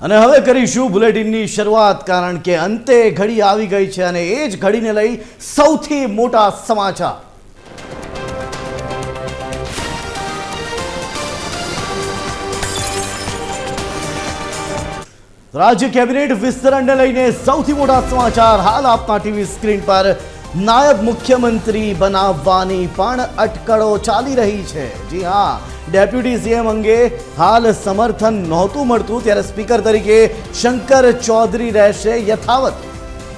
અને હવે કરીશું બુલેટિનની શરૂઆત, કારણ કે અંતે ઘડી આવી ગઈ છે અને એ જ ઘડીને લઈ સૌથી મોટા સમાચાર। राज्य कैबिनेट विस्तरण ने लईने सौथी मोटा समाचार हाल आपना टीवी स्क्रीन पर। नायब मुख्यमंत्री बनाववानी पण अटकळो चाली रही है। जी हाँ, डेप्यूटी सीएम अंगे हाल समर्थन नहोतुं मळतुं त्यारे स्पीकर तरीके शंकर चौधरी रहेशे यथावत।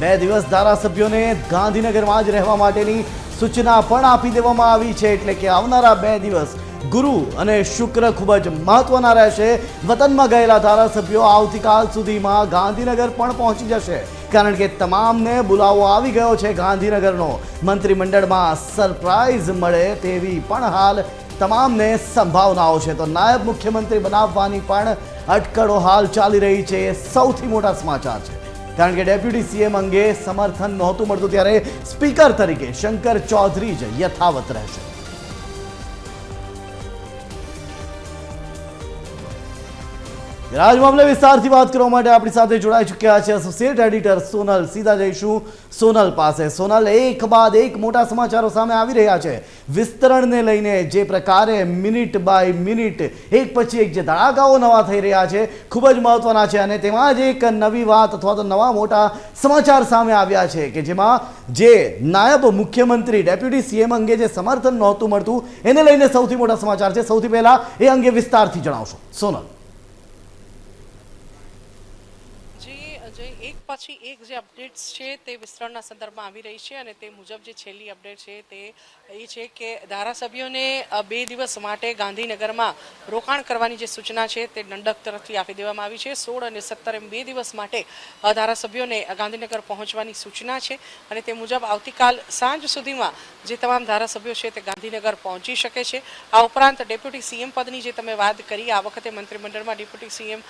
2 दिवस धारासभ्योने गांधीनगरमां ज रहेवा माटेनी सूचना पण आपी देवामां आवी छे, एटले के आवनारा 2 दिवस गुरु અને શુક્ર ખૂબ જ મહત્વના રહેશે। વતનમાં ગયેલા ધારાસભ્યો આવતીકાલ સુધીમાં ગાંધીનગર પણ પહોંચી જશે, કારણ કે તમામને બોલાવો આવી ગયો છે ગાંધીનગરનો। મંત્રીમંડળમાં સરપ્રાઇઝ મળે તેવી પણ હાલ તમામને સંભાવનાઓ છે। તો નાયબ મુખ્યમંત્રી બનાવવાની પણ અટકળો હાલ ચાલી રહી છે। એ સૌથી મોટા સમાચાર છે, કારણ કે ડેપ્યુટી સીએમ અંગે સમર્થન નહોતું મળતું ત્યારે સ્પીકર તરીકે શંકર ચૌધરી જ યથાવત રહેશે। राज मामले विस्तार थी बात करवा माटे आपणी साथे जोड़ाई चुक्या छे एसोसिएट एडिटर सोनल। सीधा जईशुं सोनल पासे। सोनल, एक बाद एक मोटा समाचारों सामे आवी रह्या छे। विस्तरण ने लईने जे प्रकारे मिनिट बाय मिनिट एक पछी एक जे धड़ाकाओ नवा थई रह्या छे खूब ज महत्वना छे, अने तेमां ज एक नवी वात अथवा तो नवा मोटा समाचार सामे आव्या छे के जेमां जे नायब मुख्यमंत्री डेप्यूटी सीएम अंगे जे समर्थन नहोतुं मळतुं एने लईने सौथी मोटा समाचार छे। सौथी पहेला ए अंगे विस्तारथी जणावशो सोनल। एक પછી એક જે અપડેટ્સ છે તે વિસ્તરણના સંદર્ભમાં આવી રહી છે અને તે મુજબ જે છેલ્લી અપડેટ છે તે એ છે કે ધારાસભ્યોને 2 દિવસ માટે ગાંધીનગરમાં રોકાણ કરવાની જે સૂચના છે તે દંડક તરફથી આપી દેવામાં આવી છે। 16 અને 17 એમ 2 દિવસ માટે ધારાસભ્યોને ગાંધીનગર પહોંચવાની સૂચના છે અને તે મુજબ આવતીકાલ સાંજ સુધીમાં જે તમામ ધારાસભ્યો છે તે ગાંધીનગર પહોંચી શકે છે। આ ઉપરાંત ડેપ્યુટી સીએમ પદની જે તમે વાત કરી, આ વખતે મંત્રીમંડળમાં ડેપ્યુટી સીએમ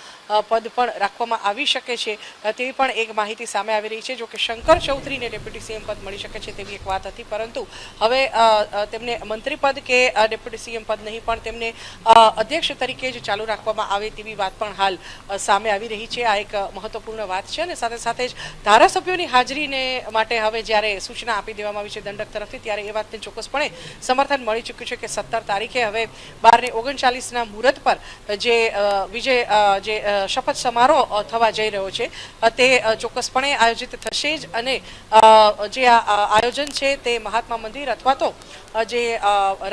પદ પણ રાખવામાં આવી શકે છે તેવી પણ એક માહિતી સામે આવી રહી છે। જો કે શંકર ચૌધરીને ડેપ્યુટી સીએમ પદ મળી શકે છે તેવી એક વાત હતી, પરંતુ હવે તેમને મંત્રી પદ કે ડેપ્યુટી સીએમ પદ નહીં પણ તેમને અધ્યક્ષ તરીકે જ ચાલુ રાખવામાં આવે તેવી વાત પણ હાલ સામે આવી રહી છે। આ એક મહત્વપૂર્ણ વાત છે અને સાથે સાથે જ ધારાસભ્યોની હાજરીને માટે હવે જ્યારે સૂચના આપી દેવામાં આવી છે દંડક તરફથી, ત્યારે એ વાતને ચોક્કસપણે સમર્થન મળી ચૂક્યું છે કે 17 તારીખે હવે 12:39ના મુહૂર્ત પર જે જે શપથ સમારોહ થવા જઈ રહ્યો છે તે ચોક્કસપણે આયોજિત થશે જ અને જે આયોજન છે તે મહાત્મા મંદિર અથવા તો જે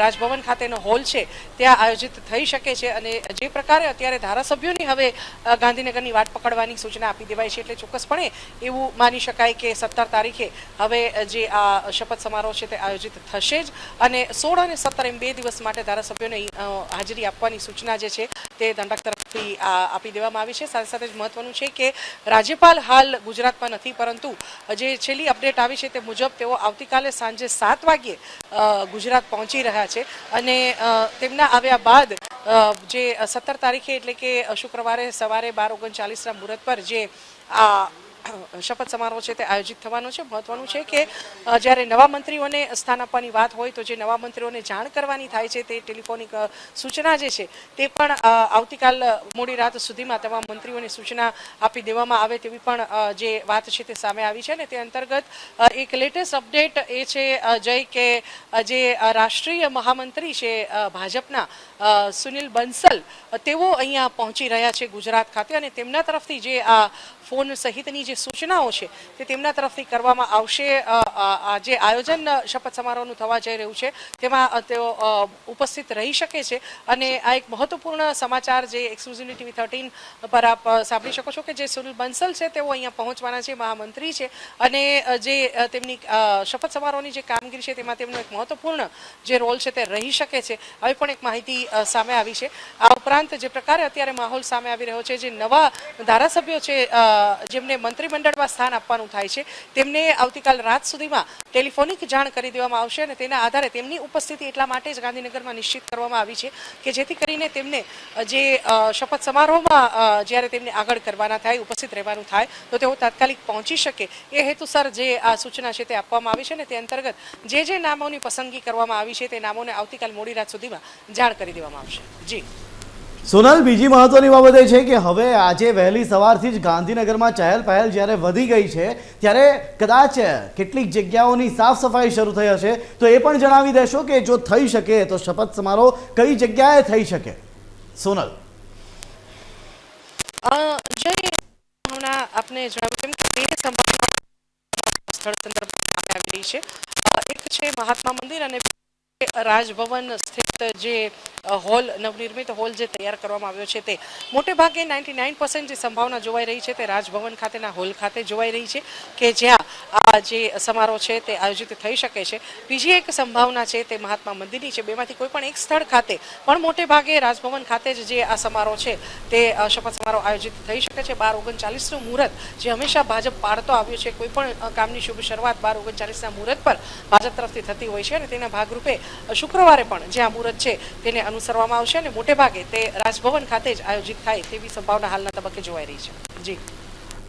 રાજભવન ખાતેનો હોલ છે ત્યાં આયોજિત થઈ શકે છે। અને જે પ્રકારે અત્યારે ધારાસભ્યોની હવે ગાંધીનગરની વાટ પકડવાની સૂચના આપી દેવાય છે, એટલે ચોક્કસપણે એવું માની શકાય કે 17 તારીખે હવે જે આ શપથ સમારોહ છે તે આયોજિત થશે જ અને 16 અને 17 એમ 2 દિવસ માટે ધારાસભ્યોને હાજરી આપવાની સૂચના જે છે તે દંડક તરફથી આપી દેવામાં આવી છે। સાથે સાથે જ મહત્વનું છે કે રાજ્યપાલ હાલ ગુજરાતમાં નથી, પરંતુ જે છેલ્લી અપડેટ આવી છે તે મુજબ તેઓ આવતીકાલે સાંજે 7 વાગ્યે ગુજરાત પહોંચી રહ્યા છે અને તેમના આવ્યા બાદ જે 17 તારીખે એટલે કે શુક્રવારે સવારે 12:39ના મુહૂર્ત પર જે આ શપથ સમારોહ છે તે આયોજિત થવાનો છે। મહત્વનું છે કે જ્યારે નવા મંત્રીઓને સ્થાન આપવાની વાત હોય તો જે નવા મંત્રીઓને જાણ કરવાની થાય છે તે ટેલિફોનિક સૂચના જે છે તે પણ આવતીકાલ મોડી રાત સુધીમાં તમામ મંત્રીઓને સૂચના આપી દેવામાં આવે તેવી પણ જે વાત છે તે સામે આવી છે। અને તે અંતર્ગત એક લેટેસ્ટ અપડેટ એ છે જય કે જે રાષ્ટ્રીય મહામંત્રી છે ભાજપના સુનિલ બંસલ તેઓ અહીંયા પહોંચી રહ્યા છે ગુજરાત ખાતે અને તેમના તરફથી જે આ ફોન સહિતની જે સૂચનાઓ છે તે તેમના તરફથી કરવામાં આવશે। જે આયોજન શપથ સમારોહનું થવા જઈ રહ્યું છે તેમાં તેઓ ઉપસ્થિત રહી શકે છે અને આ એક મહત્વપૂર્ણ સમાચાર જે એક્સક્લુઝિવ ટીવી 13 પર આપ સાંભળી શકો છો કે જે સુનિલ બંસલ છે તેઓ અહીંયા પહોંચવાના છે, મહામંત્રી છે અને જે તેમની શપથ સમારોહની જે કામગીરી છે તેમાં તેમનો એક મહત્વપૂર્ણ જે રોલ છે તે રહી શકે છે। આવી પણ એક માહિતી સામે આવી છે। આ ઉપરાંત જે પ્રકારે અત્યારે માહોલ સામે આવી રહ્યો છે, જે નવા ધારાસભ્યો છે જેમને મંત્રીમંડળમાં સ્થાન આપવાનું થાય છે તેમને આવતીકાલ રાત સુધીમાં ટેલિફોનિક જાણ કરી દેવામાં આવશે અને તેના આધારે તેમની ઉપસ્થિતિ એટલા માટે જ ગાંધીનગરમાં નિશ્ચિત કરવામાં આવી છે કે જેથી કરીને તેમને જે શપથ સમારોહમાં જ્યારે તેમને આગળ કરવાના થાય, ઉપસ્થિત રહેવાનું થાય તો તેઓ તાત્કાલિક પહોંચી શકે એ હેતુસર જે આ સૂચના છે તે આપવામાં આવી છે અને તે અંતર્ગત જે નામોની પસંદગી કરવામાં આવી છે તે નામોને આવતીકાલ મોડી રાત સુધીમાં જાણ કરી દેવામાં આવશે। જી સોનલ, બીજી મહત્વની બાબત એ છે કે હવે આજે વહેલી સવારથી જ ગાંધીનગરમાં ચહેલ પહેલ જ્યારે વધી ગઈ છે ત્યારે કદાચ કેટલીક જગ્યાઓની સાફ સફાઈ શરૂ થઈ હશે, તો એ પણ જણાવી દેશો કે જો થઈ શકે તો શપથ સમારોહ કઈ જગ્યાએ થઈ શકે? સોનલ જય, હમણાં આપને જણાવ્યું તેમ કે બે સંભાવના સ્થળ સંદર્ભમાં સામે આવી રહી છે. એક છે મહાત્મા મંદિર અને રાજભવન સ્થિત જે હોલ, નવનિર્મિત હોલ જે તૈયાર કરવામાં આવ્યો છે તે મોટે ભાગે 99% જે સંભાવના જોવાઈ રહી છે તે રાજભવન ખાતેના હોલ ખાતે જોવાઈ રહી છે કે જ્યાં આ જે સમારોહ છે તે આયોજિત થઈ શકે છે. બીજી એક સંભાવના છે તે મહાત્મા મંદિરની છે. બેમાંથી કોઈ પણ એક સ્થળ ખાતે પણ મોટે ભાગે રાજભવન ખાતે જ જે આ સમારોહ છે તે શપથ સમારોહ આયોજિત થઈ શકે છે. 12:39નું મુહૂર્ત જે હંમેશા ભાજપ પાડતો આવ્યો છે, કોઈ પણ કામની શુભ શરૂઆત 12:39ના મુહૂર્ત પર ભાજપ તરફથી થતી હોય છે અને તેના ભાગરૂપે શુક્રવારે પણ જે આ મુહૂર્ત છે તેને અનુસરવામાં આવશે અને મોટે ભાગે તે રાજભવન ખાતે જ આયોજિત થાય તેવી સંભાવના હાલના તબક્કે જોવાઈ રહી છે. જી,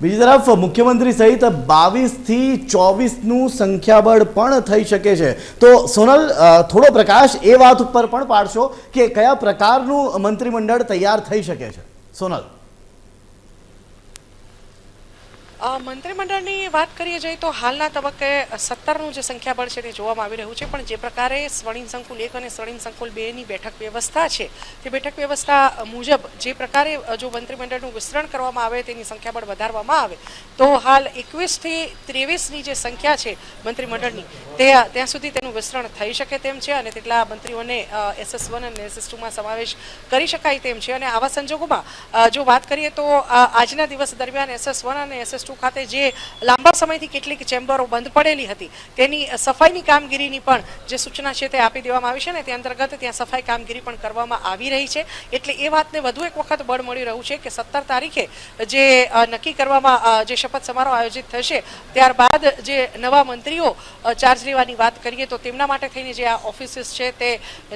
બીજી તરફ મુખ્યમંત્રી સહિત 22 થી 24નું સંખ્યાબળ પણ થઈ શકે છે. તો સોનલ, થોડો પ્રકાશ એ વાત ઉપર પણ પાડશો કે કયા પ્રકારનું મંત્રીમંડળ તૈયાર થઈ શકે છે? સોનલ, મંત્રીમંડળની વાત કરીએ જઈએ તો હાલના તબક્કે 17નું જે સંખ્યાબળ છે તે જોવામાં આવી રહ્યું છે, પણ જે પ્રકારે સ્વર્ણિમ સંકુલ 1 અને સ્વર્ણિમ સંકુલ 2ની બેઠક વ્યવસ્થા છે તે બેઠક વ્યવસ્થા મુજબ જે પ્રકારે જો મંત્રીમંડળનું વિસ્તરણ કરવામાં આવે, તેની સંખ્યાબળ વધારવામાં આવે તો હાલ 21 થી 23ની જે સંખ્યા છે મંત્રીમંડળની ત્યાં સુધી તેનું વિસ્તરણ થઈ શકે તેમ છે અને તેટલા મંત્રીઓને SS1 અને SS2માં સમાવેશ કરી શકાય તેમ છે. અને આવા સંજોગોમાં જો વાત કરીએ તો આજના દિવસ દરમિયાન SS1 અને SS2 ખાતે જે લાંબા સમયથી કેટલીક ચેમ્બરો બંધ પડેલી હતી તેની સફાઈની કામગીરીની પણ જે સૂચના છે તે આપી દેવામાં આવી છે અને તે અંતર્ગત ત્યાં સફાઈ કામગીરી પણ કરવામાં આવી રહી છે. એટલે એ વાતને વધુ એક વખત બળ મળી રહ્યું છે કે 17 તારીખે જે નક્કી કરવામાં જે શપથ સમારોહ આયોજિત થશે ત્યારબાદ જે નવા મંત્રીઓ ચાર્જ લેવાની વાત કરીએ તો તેમના માટે થઈને જે આ ઓફિસીસ છે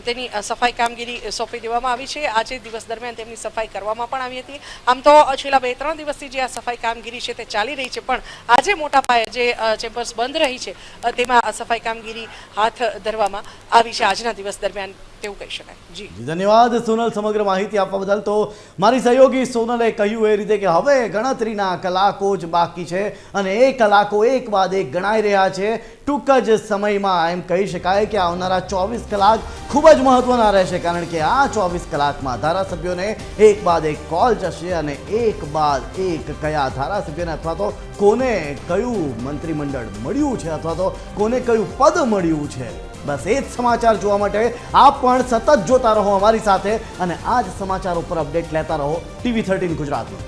તેની સફાઈ કામગીરી સોંપી દેવામાં આવી છે. આજે દિવસ દરમિયાન તેમની સફાઈ કરવામાં પણ આવી હતી. આમ તો છેલ્લા 2-3 દિવસથી જે આ સફાઈ કામગીરી છે તે ચાલી રહી છે, પણ આજે મોટા પાયે જે ચેમ્બર્સ બંધ રહી છે તેમાં સફાઈ કામગીરી હાથ ધરવામાં આવી છે આજના દિવસ દરમિયાન, તેવું કહી શકાય. જી, ધન્યવાદ સોનલ, સમગ્ર માહિતી આપવા બદલ. તો મારી સહયોગી સોનલે કહ્યું એ રીતે કે હવે ગણતરીના કલાકો જ બાકી છે અને એ કલાકો એક બાદ એક ગણાઈ રહ્યા છે. ટૂંક જ સમયમાં એમ કહી શકાય કે આવનારા 24 કલાક ખૂબ જ મહત્વના રહેશે, કારણ કે આ 24 કલાકમાં ધારાસભ્યોને એક બાદ એક કોલ જશે અને એક બાદ એક કયા ધારાસભ્યોને અથવા તો કોને કયું મંત્રીમંડળ મળ્યું છે અથવા તો કોને કયું પદ મળ્યું છે, બસ એ જ સમાચાર જોવા માટે આપ પણ સતત જોતા રહો અમારી સાથે અને આ જ સમાચાર ઉપર અપડેટ લેતા રહો TV13 ગુજરાતી.